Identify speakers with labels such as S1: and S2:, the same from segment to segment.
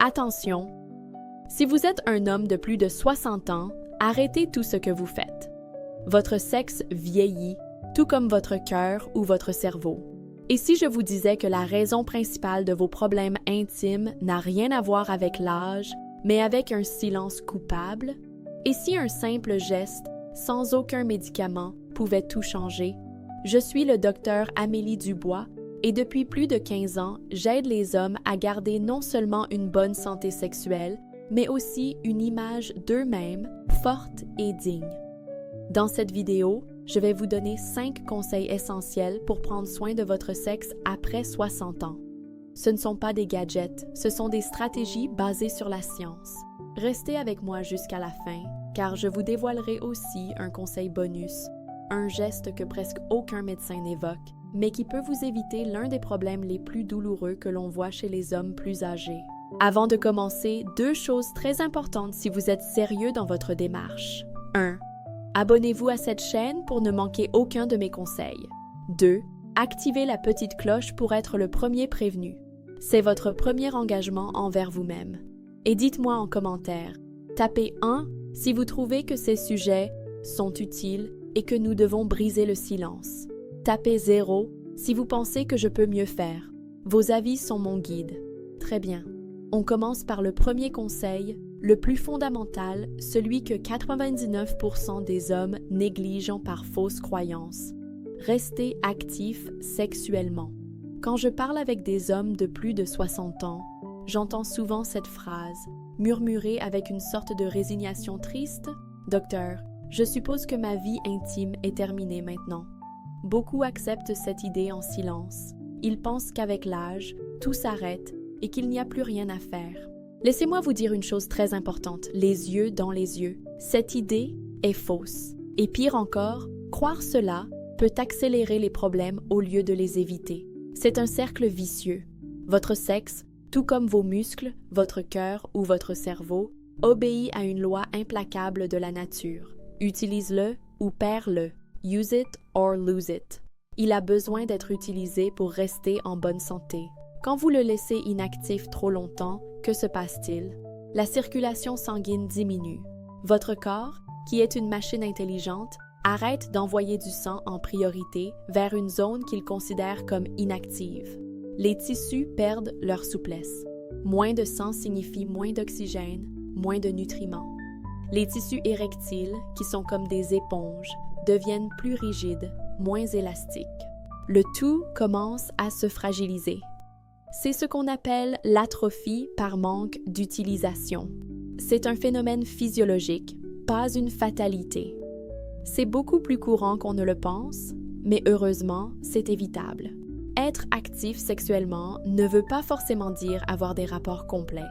S1: Attention! Si vous êtes un homme de plus de 60 ans, arrêtez tout ce que vous faites. Votre sexe vieillit, tout comme votre cœur ou votre cerveau. Et si je vous disais que la raison principale de vos problèmes intimes n'a rien à voir avec l'âge, mais avec un silence coupable? Et si un simple geste, sans aucun médicament, pouvait tout changer? Je suis le docteur Amélie Dubois et depuis plus de 15 ans, j'aide les hommes à garder non seulement une bonne santé sexuelle, mais aussi une image d'eux-mêmes forte et digne. Dans cette vidéo, je vais vous donner 5 conseils essentiels pour prendre soin de votre sexe après 60 ans. Ce ne sont pas des gadgets, ce sont des stratégies basées sur la science. Restez avec moi jusqu'à la fin, car je vous dévoilerai aussi un conseil bonus, un geste que presque aucun médecin n'évoque, mais qui peut vous éviter l'un des problèmes les plus douloureux que l'on voit chez les hommes plus âgés. Avant de commencer, 2 choses très importantes si vous êtes sérieux dans votre démarche. 1. Abonnez-vous à cette chaîne pour ne manquer aucun de mes conseils. 2. Activez la petite cloche pour être le premier prévenu. C'est votre premier engagement envers vous-même. Et dites-moi en commentaire, tapez 1 si vous trouvez que ces sujets sont utiles et que nous devons briser le silence. Tapez 0 si vous pensez que je peux mieux faire. Vos avis sont mon guide. Très bien. On commence par le premier conseil, le plus fondamental, celui que 99% des hommes négligent par fausse croyance. Restez actif sexuellement. Quand je parle avec des hommes de plus de 60 ans, j'entends souvent cette phrase, murmurée avec une sorte de résignation triste. « Docteur, je suppose que ma vie intime est terminée maintenant. » Beaucoup acceptent cette idée en silence. Ils pensent qu'avec l'âge, tout s'arrête et qu'il n'y a plus rien à faire. Laissez-moi vous dire une chose très importante, les yeux dans les yeux. Cette idée est fausse. Et pire encore, croire cela peut accélérer les problèmes au lieu de les éviter. C'est un cercle vicieux. Votre sexe, tout comme vos muscles, votre cœur ou votre cerveau, obéit à une loi implacable de la nature. Utilise-le ou perds-le. Use it or lose it. Il a besoin d'être utilisé pour rester en bonne santé. Quand vous le laissez inactif trop longtemps, que se passe-t-il? La circulation sanguine diminue. Votre corps, qui est une machine intelligente, arrête d'envoyer du sang en priorité vers une zone qu'il considère comme inactive. Les tissus perdent leur souplesse. Moins de sang signifie moins d'oxygène, moins de nutriments. Les tissus érectiles, qui sont comme des éponges, deviennent plus rigides, moins élastiques. Le tout commence à se fragiliser. C'est ce qu'on appelle l'atrophie par manque d'utilisation. C'est un phénomène physiologique, pas une fatalité. C'est beaucoup plus courant qu'on ne le pense, mais heureusement, c'est évitable. Être actif sexuellement ne veut pas forcément dire avoir des rapports complets,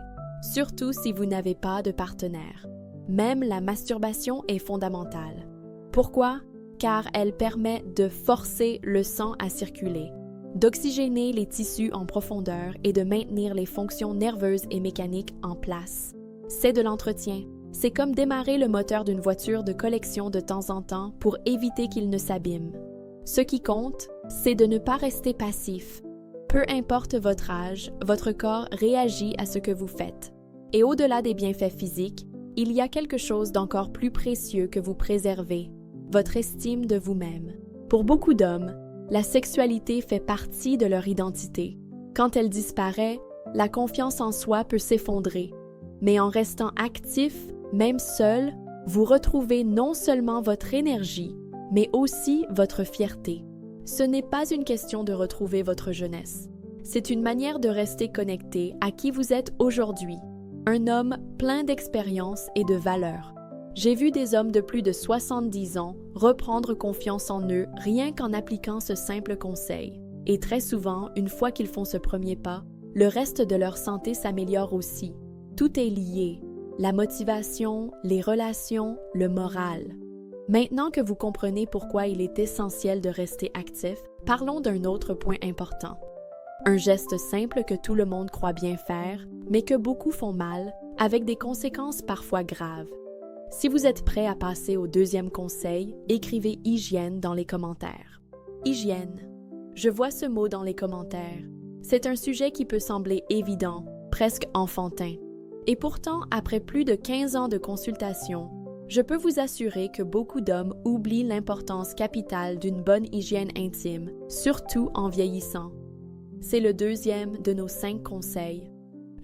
S1: surtout si vous n'avez pas de partenaire. Même la masturbation est fondamentale. Pourquoi? Car elle permet de forcer le sang à circuler, d'oxygéner les tissus en profondeur et de maintenir les fonctions nerveuses et mécaniques en place. C'est de l'entretien. C'est comme démarrer le moteur d'une voiture de collection de temps en temps pour éviter qu'il ne s'abîme. Ce qui compte, c'est de ne pas rester passif. Peu importe votre âge, votre corps réagit à ce que vous faites. Et au-delà des bienfaits physiques, il y a quelque chose d'encore plus précieux que vous préservez, votre estime de vous-même. Pour beaucoup d'hommes, la sexualité fait partie de leur identité. Quand elle disparaît, la confiance en soi peut s'effondrer. Mais en restant actif, même seul, vous retrouvez non seulement votre énergie, mais aussi votre fierté. Ce n'est pas une question de retrouver votre jeunesse. C'est une manière de rester connecté à qui vous êtes aujourd'hui, un homme plein d'expérience et de valeur. J'ai vu des hommes de plus de 70 ans reprendre confiance en eux rien qu'en appliquant ce simple conseil. Et très souvent, une fois qu'ils font ce premier pas, le reste de leur santé s'améliore aussi. Tout est lié. La motivation, les relations, le moral. Maintenant que vous comprenez pourquoi il est essentiel de rester actif, parlons d'un autre point important. Un geste simple que tout le monde croit bien faire, mais que beaucoup font mal, avec des conséquences parfois graves. Si vous êtes prêt à passer au deuxième conseil, écrivez « hygiène » dans les commentaires. Hygiène. Je vois ce mot dans les commentaires. C'est un sujet qui peut sembler évident, presque enfantin. Et pourtant, après plus de 15 ans de consultation, je peux vous assurer que beaucoup d'hommes oublient l'importance capitale d'une bonne hygiène intime, surtout en vieillissant. C'est le deuxième de nos 5 conseils.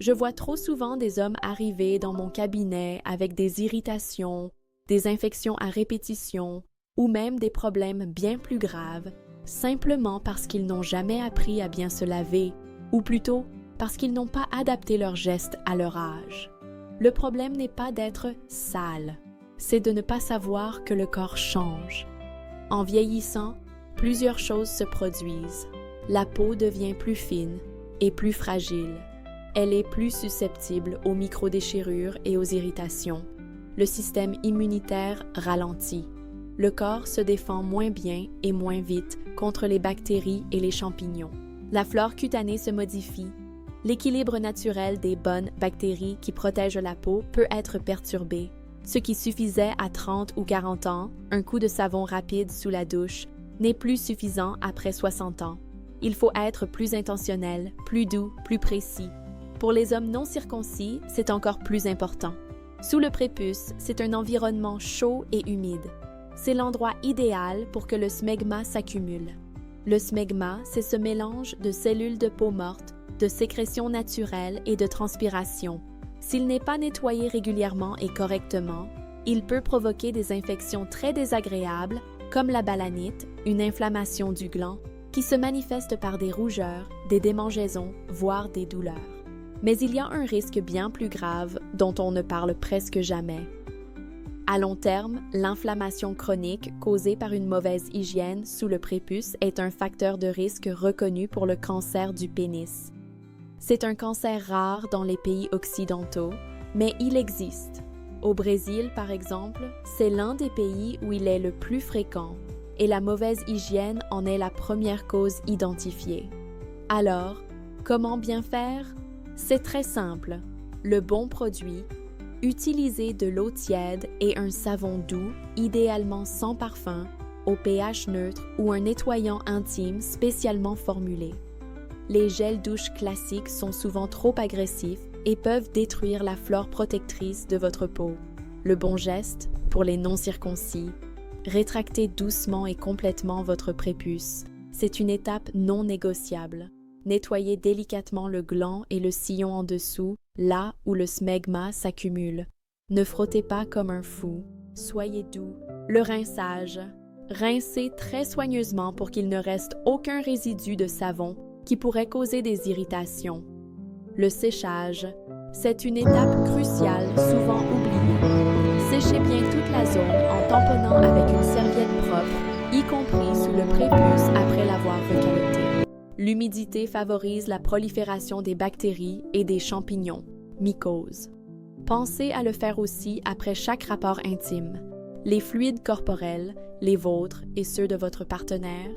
S1: Je vois trop souvent des hommes arriver dans mon cabinet avec des irritations, des infections à répétition ou même des problèmes bien plus graves, simplement parce qu'ils n'ont jamais appris à bien se laver, ou plutôt parce qu'ils n'ont pas adapté leurs gestes à leur âge. Le problème n'est pas d'être sale, c'est de ne pas savoir que le corps change. En vieillissant, plusieurs choses se produisent. La peau devient plus fine et plus fragile. Elle est plus susceptible aux microdéchirures et aux irritations. Le système immunitaire ralentit. Le corps se défend moins bien et moins vite contre les bactéries et les champignons. La flore cutanée se modifie. L'équilibre naturel des bonnes bactéries qui protègent la peau peut être perturbé. Ce qui suffisait à 30 ou 40 ans, un coup de savon rapide sous la douche, n'est plus suffisant après 60 ans. Il faut être plus intentionnel, plus doux, plus précis. Pour les hommes non circoncis, c'est encore plus important. Sous le prépuce, c'est un environnement chaud et humide. C'est l'endroit idéal pour que le smegma s'accumule. Le smegma, c'est ce mélange de cellules de peau morte, de sécrétions naturelles et de transpiration. S'il n'est pas nettoyé régulièrement et correctement, il peut provoquer des infections très désagréables comme la balanite, une inflammation du gland, qui se manifeste par des rougeurs, des démangeaisons, voire des douleurs. Mais il y a un risque bien plus grave dont on ne parle presque jamais. À long terme, l'inflammation chronique causée par une mauvaise hygiène sous le prépuce est un facteur de risque reconnu pour le cancer du pénis. C'est un cancer rare dans les pays occidentaux, mais il existe. Au Brésil, par exemple, c'est l'un des pays où il est le plus fréquent, et la mauvaise hygiène en est la première cause identifiée. Alors, comment bien faire? C'est très simple. Le bon produit, utiliser de l'eau tiède et un savon doux, idéalement sans parfum, au pH neutre ou un nettoyant intime spécialement formulé. Les gels douche classiques sont souvent trop agressifs et peuvent détruire la flore protectrice de votre peau. Le bon geste, pour les non-circoncis, rétractez doucement et complètement votre prépuce. C'est une étape non négociable. Nettoyez délicatement le gland et le sillon en dessous, là où le smegma s'accumule. Ne frottez pas comme un fou. Soyez doux. Le rinçage. Rincez très soigneusement pour qu'il ne reste aucun résidu de savon qui pourrait causer des irritations. Le séchage. C'est une étape cruciale, souvent oubliée. Séchez bien toute la zone en tamponnant avec une serviette propre, y compris sous le prépuce après l'avoir recalenté. L'humidité favorise la prolifération des bactéries et des champignons, mycoses. Pensez à le faire aussi après chaque rapport intime. Les fluides corporels, les vôtres et ceux de votre partenaire,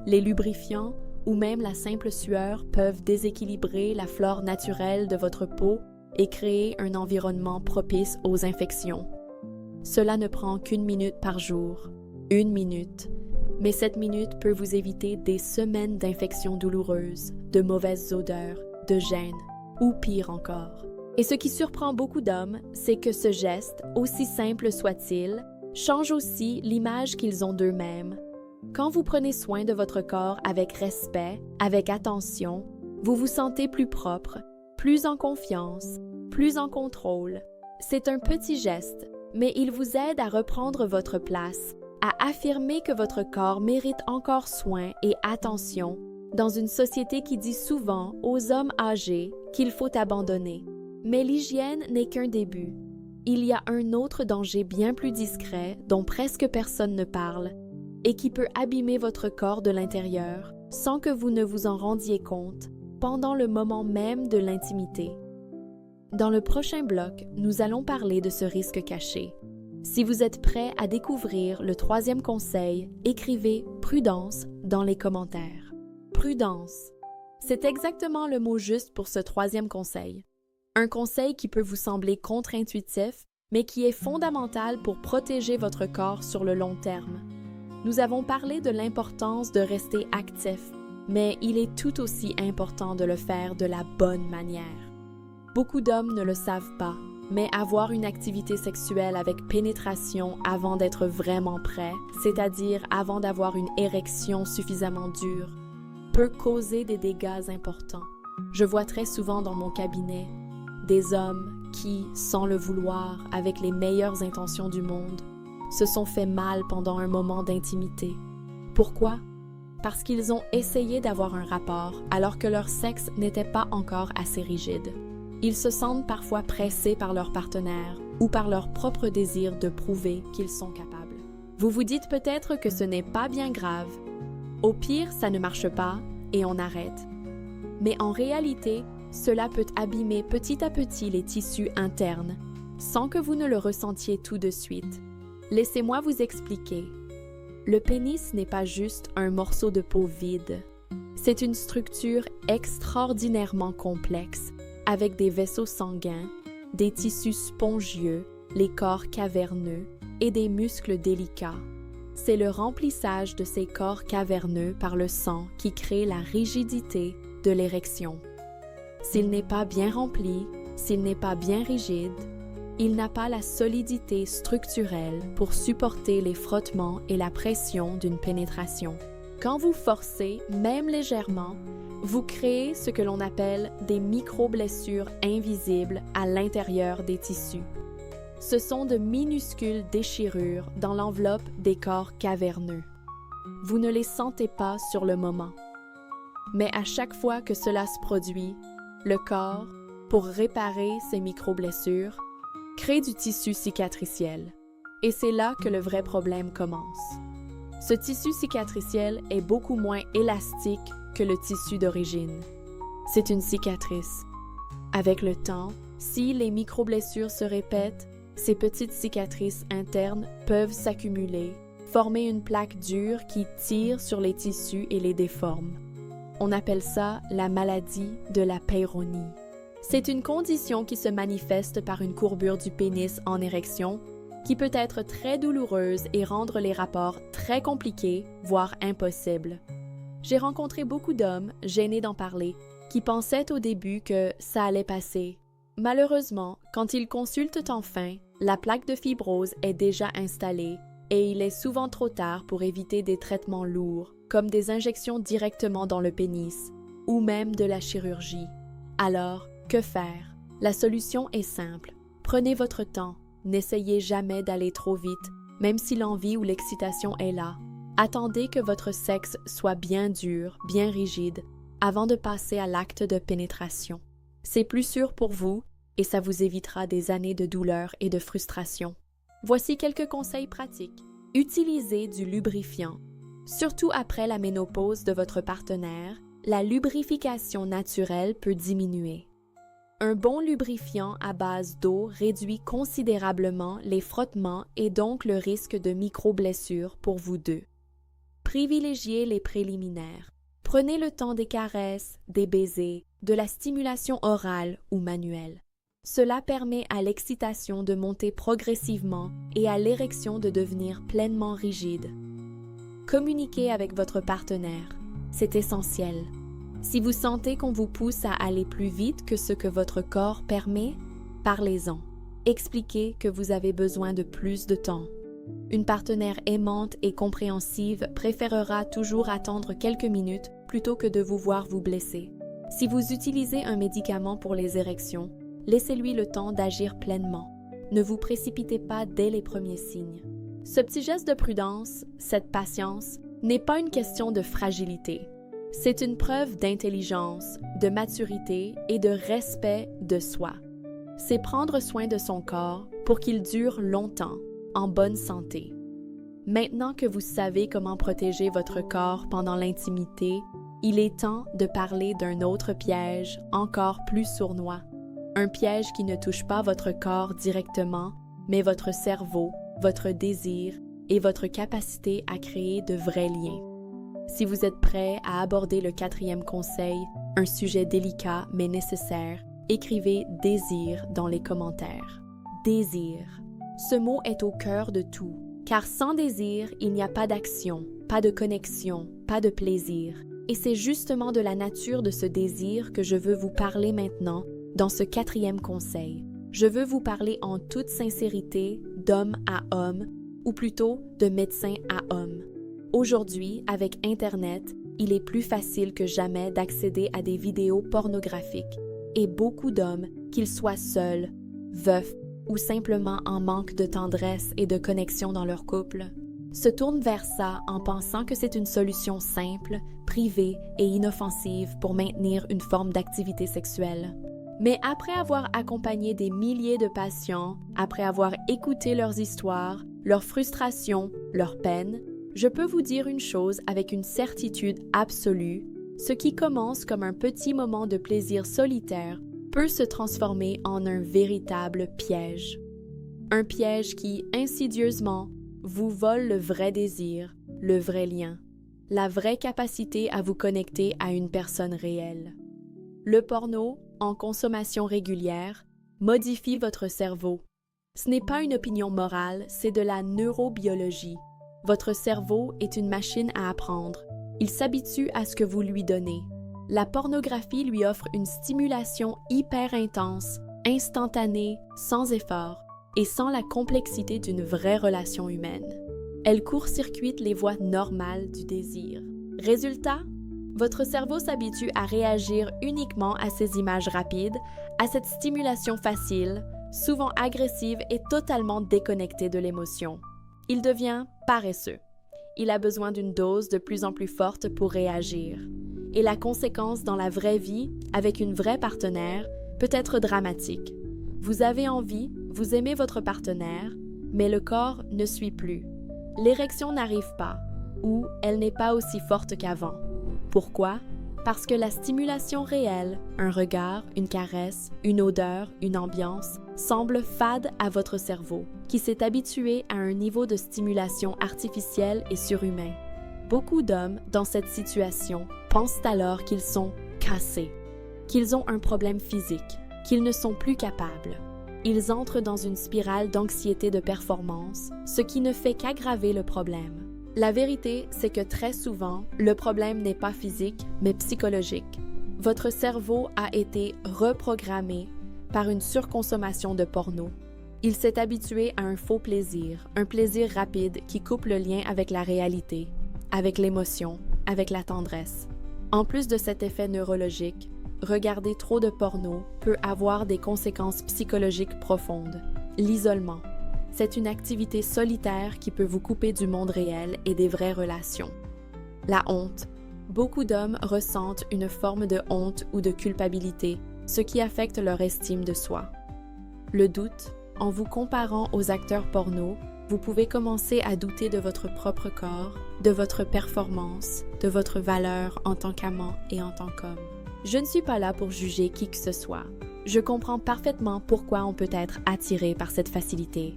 S1: les lubrifiants ou même la simple sueur peuvent déséquilibrer la flore naturelle de votre peau et créer un environnement propice aux infections. Cela ne prend qu'une minute par jour, 1 minute, mais cette minute peut vous éviter des semaines d'infections douloureuses, de mauvaises odeurs, de gêne, ou pire encore. Et ce qui surprend beaucoup d'hommes, c'est que ce geste, aussi simple soit-il, change aussi l'image qu'ils ont d'eux-mêmes. Quand vous prenez soin de votre corps avec respect, avec attention, vous vous sentez plus propre, plus en confiance, plus en contrôle. C'est un petit geste, mais il vous aide à reprendre votre place, à affirmer que votre corps mérite encore soin et attention dans une société qui dit souvent aux hommes âgés qu'il faut abandonner. Mais l'hygiène n'est qu'un début. Il y a un autre danger bien plus discret dont presque personne ne parle et qui peut abîmer votre corps de l'intérieur sans que vous ne vous en rendiez compte pendant le moment même de l'intimité. Dans le prochain bloc, nous allons parler de ce risque caché. Si vous êtes prêt à découvrir le 3e conseil, écrivez « prudence » dans les commentaires. Prudence. C'est exactement le mot juste pour ce 3e conseil. Un conseil qui peut vous sembler contre-intuitif, mais qui est fondamental pour protéger votre corps sur le long terme. Nous avons parlé de l'importance de rester actif, mais il est tout aussi important de le faire de la bonne manière. Beaucoup d'hommes ne le savent pas, mais avoir une activité sexuelle avec pénétration avant d'être vraiment prêt, c'est-à-dire avant d'avoir une érection suffisamment dure, peut causer des dégâts importants. Je vois très souvent dans mon cabinet des hommes qui, sans le vouloir, avec les meilleures intentions du monde, se sont fait mal pendant un moment d'intimité. Pourquoi? Parce qu'ils ont essayé d'avoir un rapport alors que leur sexe n'était pas encore assez rigide. Ils se sentent parfois pressés par leur partenaire ou par leur propre désir de prouver qu'ils sont capables. Vous vous dites peut-être que ce n'est pas bien grave. Au pire, ça ne marche pas et on arrête. Mais en réalité, cela peut abîmer petit à petit les tissus internes, sans que vous ne le ressentiez tout de suite. Laissez-moi vous expliquer. Le pénis n'est pas juste un morceau de peau vide. C'est une structure extraordinairement complexe, avec des vaisseaux sanguins, des tissus spongieux, les corps caverneux et des muscles délicats. C'est le remplissage de ces corps caverneux par le sang qui crée la rigidité de l'érection. S'il n'est pas bien rempli, s'il n'est pas bien rigide, il n'a pas la solidité structurelle pour supporter les frottements et la pression d'une pénétration. Quand vous forcez, même légèrement, vous créez ce que l'on appelle des micro-blessures invisibles à l'intérieur des tissus. Ce sont de minuscules déchirures dans l'enveloppe des corps caverneux. Vous ne les sentez pas sur le moment. Mais à chaque fois que cela se produit, le corps, pour réparer ces micro-blessures, crée du tissu cicatriciel. Et c'est là que le vrai problème commence. Ce tissu cicatriciel est beaucoup moins élastique que le tissu d'origine. C'est une cicatrice. Avec le temps, si les micro-blessures se répètent, ces petites cicatrices internes peuvent s'accumuler, former une plaque dure qui tire sur les tissus et les déforme. On appelle ça la maladie de la Peyronie. C'est une condition qui se manifeste par une courbure du pénis en érection qui peut être très douloureuse et rendre les rapports très compliqués, voire impossibles. J'ai rencontré beaucoup d'hommes, gênés d'en parler, qui pensaient au début que ça allait passer. Malheureusement, quand ils consultent enfin, la plaque de fibrose est déjà installée et il est souvent trop tard pour éviter des traitements lourds, comme des injections directement dans le pénis, ou même de la chirurgie. Alors, que faire? La solution est simple. Prenez votre temps. N'essayez jamais d'aller trop vite, même si l'envie ou l'excitation est là. Attendez que votre sexe soit bien dur, bien rigide, avant de passer à l'acte de pénétration. C'est plus sûr pour vous et ça vous évitera des années de douleur et de frustration. Voici quelques conseils pratiques. Utilisez du lubrifiant. Surtout après la ménopause de votre partenaire, la lubrification naturelle peut diminuer. Un bon lubrifiant à base d'eau réduit considérablement les frottements et donc le risque de micro-blessures pour vous deux. Privilégiez les préliminaires. Prenez le temps des caresses, des baisers, de la stimulation orale ou manuelle. Cela permet à l'excitation de monter progressivement et à l'érection de devenir pleinement rigide. Communiquez avec votre partenaire. C'est essentiel. Si vous sentez qu'on vous pousse à aller plus vite que ce que votre corps permet, parlez-en. Expliquez que vous avez besoin de plus de temps. Une partenaire aimante et compréhensive préférera toujours attendre quelques minutes plutôt que de vous voir vous blesser. Si vous utilisez un médicament pour les érections, laissez-lui le temps d'agir pleinement. Ne vous précipitez pas dès les premiers signes. Ce petit geste de prudence, cette patience, n'est pas une question de fragilité. C'est une preuve d'intelligence, de maturité et de respect de soi. C'est prendre soin de son corps pour qu'il dure longtemps, en bonne santé. Maintenant que vous savez comment protéger votre corps pendant l'intimité, il est temps de parler d'un autre piège encore plus sournois. Un piège qui ne touche pas votre corps directement, mais votre cerveau, votre désir et votre capacité à créer de vrais liens. Si vous êtes prêt à aborder le 4e conseil, un sujet délicat mais nécessaire, écrivez « désir » dans les commentaires. Désir. Ce mot est au cœur de tout, car sans désir, il n'y a pas d'action, pas de connexion, pas de plaisir. Et c'est justement de la nature de ce désir que je veux vous parler maintenant Dans ce 4e conseil, je veux vous parler en toute sincérité d'homme à homme, ou plutôt de médecin à homme. Aujourd'hui, avec Internet, il est plus facile que jamais d'accéder à des vidéos pornographiques et beaucoup d'hommes, qu'ils soient seuls, veufs ou simplement en manque de tendresse et de connexion dans leur couple, se tournent vers ça en pensant que c'est une solution simple, privée et inoffensive pour maintenir une forme d'activité sexuelle. Mais après avoir accompagné des milliers de patients, après avoir écouté leurs histoires, leurs frustrations, leurs peines, je peux vous dire une chose avec une certitude absolue, ce qui commence comme un petit moment de plaisir solitaire peut se transformer en un véritable piège. Un piège qui, insidieusement, vous vole le vrai désir, le vrai lien, la vraie capacité à vous connecter à une personne réelle. Le porno, en consommation régulière, modifie votre cerveau. Ce n'est pas une opinion morale, c'est de la neurobiologie. Votre cerveau est une machine à apprendre. Il s'habitue à ce que vous lui donnez. La pornographie lui offre une stimulation hyper intense, instantanée, sans effort et sans la complexité d'une vraie relation humaine. Elle court-circuite les voies normales du désir. Résultat, votre cerveau s'habitue à réagir uniquement à ces images rapides, à cette stimulation facile, souvent agressive et totalement déconnectée de l'émotion. Il devient paresseux. Il a besoin d'une dose de plus en plus forte pour réagir. Et la conséquence dans la vraie vie, avec une vraie partenaire, peut être dramatique. Vous avez envie, vous aimez votre partenaire, mais le corps ne suit plus. L'érection n'arrive pas, ou elle n'est pas aussi forte qu'avant. Pourquoi? Parce que la stimulation réelle, un regard, une caresse, une odeur, une ambiance, semble fade à votre cerveau, qui s'est habitué à un niveau de stimulation artificielle et surhumain. Beaucoup d'hommes, dans cette situation, pensent alors qu'ils sont cassés, qu'ils ont un problème physique, qu'ils ne sont plus capables. Ils entrent dans une spirale d'anxiété de performance, ce qui ne fait qu'aggraver le problème. La vérité, c'est que très souvent, le problème n'est pas physique, mais psychologique. Votre cerveau a été reprogrammé par une surconsommation de porno. Il s'est habitué à un faux plaisir, un plaisir rapide qui coupe le lien avec la réalité, avec l'émotion, avec la tendresse. En plus de cet effet neurologique, regarder trop de porno peut avoir des conséquences psychologiques profondes. L'isolement. C'est une activité solitaire qui peut vous couper du monde réel et des vraies relations. La honte. Beaucoup d'hommes ressentent une forme de honte ou de culpabilité, ce qui affecte leur estime de soi. Le doute. En vous comparant aux acteurs porno, vous pouvez commencer à douter de votre propre corps, de votre performance, de votre valeur en tant qu'amant et en tant qu'homme. Je ne suis pas là pour juger qui que ce soit. Je comprends parfaitement pourquoi on peut être attiré par cette facilité.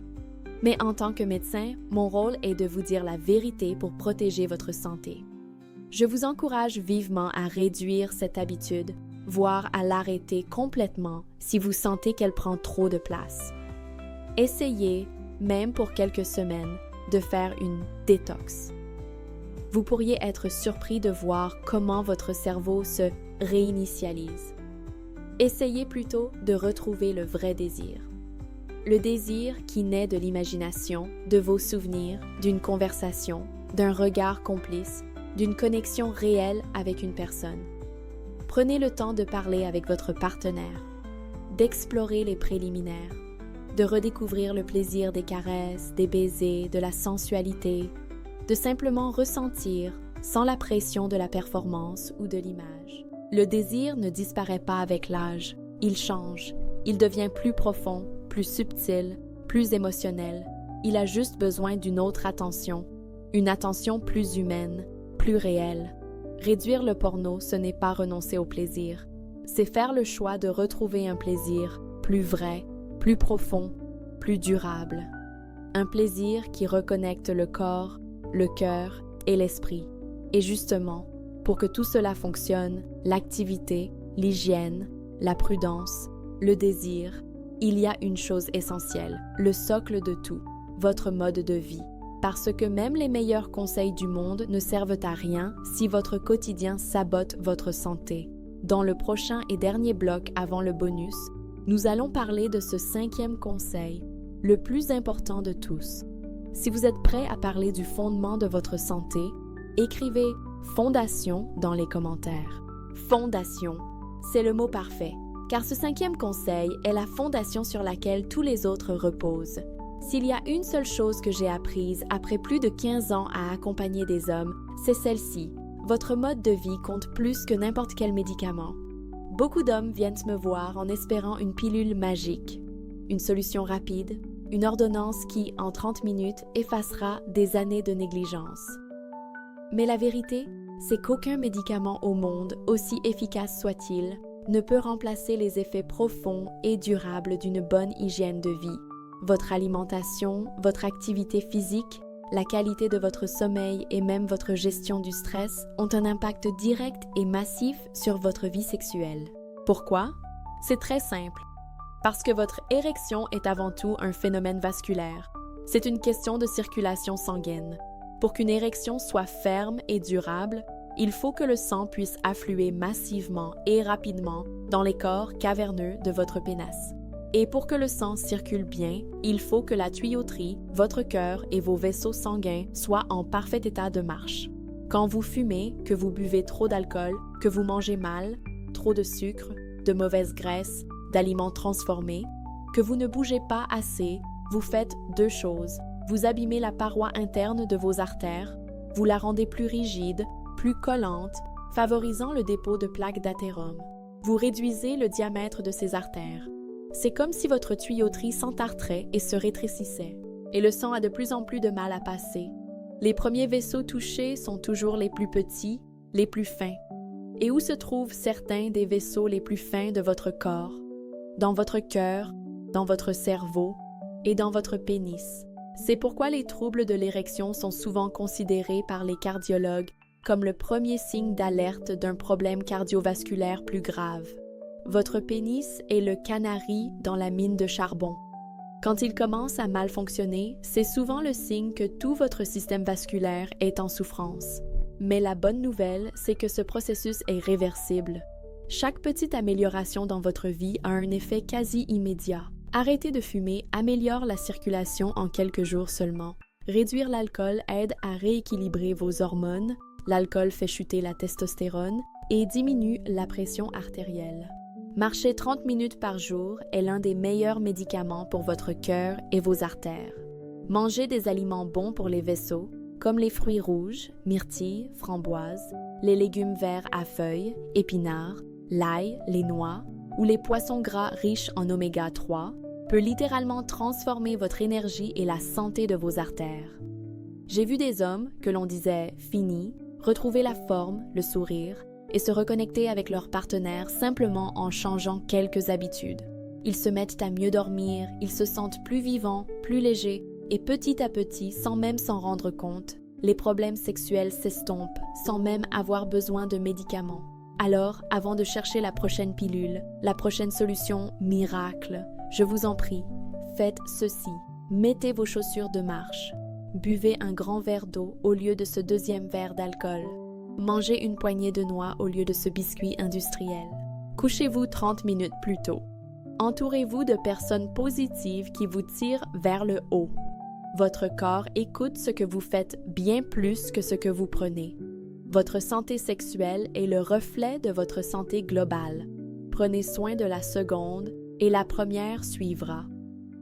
S1: Mais en tant que médecin, mon rôle est de vous dire la vérité pour protéger votre santé. Je vous encourage vivement à réduire cette habitude, voire à l'arrêter complètement si vous sentez qu'elle prend trop de place. Essayez, même pour quelques semaines, de faire une détox. Vous pourriez être surpris de voir comment votre cerveau se réinitialise. Essayez plutôt de retrouver le vrai désir. Le désir qui naît de l'imagination, de vos souvenirs, d'une conversation, d'un regard complice, d'une connexion réelle avec une personne. Prenez le temps de parler avec votre partenaire, d'explorer les préliminaires, de redécouvrir le plaisir des caresses, des baisers, de la sensualité, de simplement ressentir sans la pression de la performance ou de l'image. Le désir ne disparaît pas avec l'âge, il change, il devient plus profond, plus subtil, plus émotionnel. Il a juste besoin d'une autre attention, une attention plus humaine, plus réelle. Réduire le porno, ce n'est pas renoncer au plaisir. C'est faire le choix de retrouver un plaisir plus vrai, plus profond, plus durable. Un plaisir qui reconnecte le corps, le cœur et l'esprit. Et justement, pour que tout cela fonctionne, l'activité, l'hygiène, la prudence, le désir, il y a une chose essentielle, le socle de tout, votre mode de vie. Parce que même les meilleurs conseils du monde ne servent à rien si votre quotidien sabote votre santé. Dans le prochain et dernier bloc avant le bonus, nous allons parler de ce 5e conseil, le plus important de tous. Si vous êtes prêt à parler du fondement de votre santé, écrivez « fondation » dans les commentaires. Fondation, c'est le mot parfait, car ce 5e conseil est la fondation sur laquelle tous les autres reposent. S'il y a une seule chose que j'ai apprise après plus de 15 ans à accompagner des hommes, c'est celle-ci. Votre mode de vie compte plus que n'importe quel médicament. Beaucoup d'hommes viennent me voir en espérant une pilule magique, une solution rapide, une ordonnance qui, en 30 minutes, effacera des années de négligence. Mais la vérité, c'est qu'aucun médicament au monde, aussi efficace soit-il, ne peut remplacer les effets profonds et durables d'une bonne hygiène de vie. Votre alimentation, votre activité physique, la qualité de votre sommeil et même votre gestion du stress ont un impact direct et massif sur votre vie sexuelle. Pourquoi? C'est très simple. Parce que votre érection est avant tout un phénomène vasculaire. C'est une question de circulation sanguine. Pour qu'une érection soit ferme et durable, il faut que le sang puisse affluer massivement et rapidement dans les corps caverneux de votre pénis. Et pour que le sang circule bien, il faut que la tuyauterie, votre cœur et vos vaisseaux sanguins soient en parfait état de marche. Quand vous fumez, que vous buvez trop d'alcool, que vous mangez mal, trop de sucre, de mauvaise graisse, d'aliments transformés, que vous ne bougez pas assez, vous faites deux choses. Vous abîmez la paroi interne de vos artères, vous la rendez plus rigide, plus collante, favorisant le dépôt de plaques d'athérome. Vous réduisez le diamètre de ces artères. C'est comme si votre tuyauterie s'entartrait et se rétrécissait, et le sang a de plus en plus de mal à passer. Les premiers vaisseaux touchés sont toujours les plus petits, les plus fins. Et où se trouvent certains des vaisseaux les plus fins de votre corps? Dans votre cœur, dans votre cerveau et dans votre pénis. C'est pourquoi les troubles de l'érection sont souvent considérés par les cardiologues comme le premier signe d'alerte d'un problème cardiovasculaire plus grave. Votre pénis est le canari dans la mine de charbon. Quand il commence à mal fonctionner, c'est souvent le signe que tout votre système vasculaire est en souffrance. Mais la bonne nouvelle, c'est que ce processus est réversible. Chaque petite amélioration dans votre vie a un effet quasi immédiat. Arrêter de fumer améliore la circulation en quelques jours seulement. Réduire l'alcool aide à rééquilibrer vos hormones, l'alcool fait chuter la testostérone et diminue la pression artérielle. Marcher 30 minutes par jour est l'un des meilleurs médicaments pour votre cœur et vos artères. Manger des aliments bons pour les vaisseaux, comme les fruits rouges, myrtilles, framboises, les légumes verts à feuilles, épinards, l'ail, les noix, ou les poissons gras riches en oméga 3, peut littéralement transformer votre énergie et la santé de vos artères. J'ai vu des hommes que l'on disait « finis », retrouver la forme, le sourire, et se reconnecter avec leur partenaire simplement en changeant quelques habitudes. Ils se mettent à mieux dormir, ils se sentent plus vivants, plus légers, et petit à petit, sans même s'en rendre compte, les problèmes sexuels s'estompent sans même avoir besoin de médicaments. Alors, avant de chercher la prochaine pilule, la prochaine solution miracle, je vous en prie, faites ceci. Mettez vos chaussures de marche. Buvez un grand verre d'eau au lieu de ce deuxième verre d'alcool. Mangez une poignée de noix au lieu de ce biscuit industriel. Couchez-vous 30 minutes plus tôt. Entourez-vous de personnes positives qui vous tirent vers le haut. Votre corps écoute ce que vous faites bien plus que ce que vous prenez. Votre santé sexuelle est le reflet de votre santé globale. Prenez soin de la seconde et la première suivra.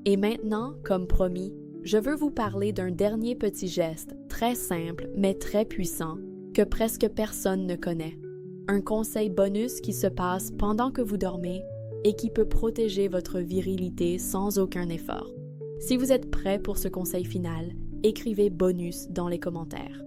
S1: Et maintenant, comme promis, je veux vous parler d'un dernier petit geste, très simple mais très puissant, que presque personne ne connaît. Un conseil bonus qui se passe pendant que vous dormez et qui peut protéger votre virilité sans aucun effort. Si vous êtes prêt pour ce conseil final, écrivez bonus dans les commentaires.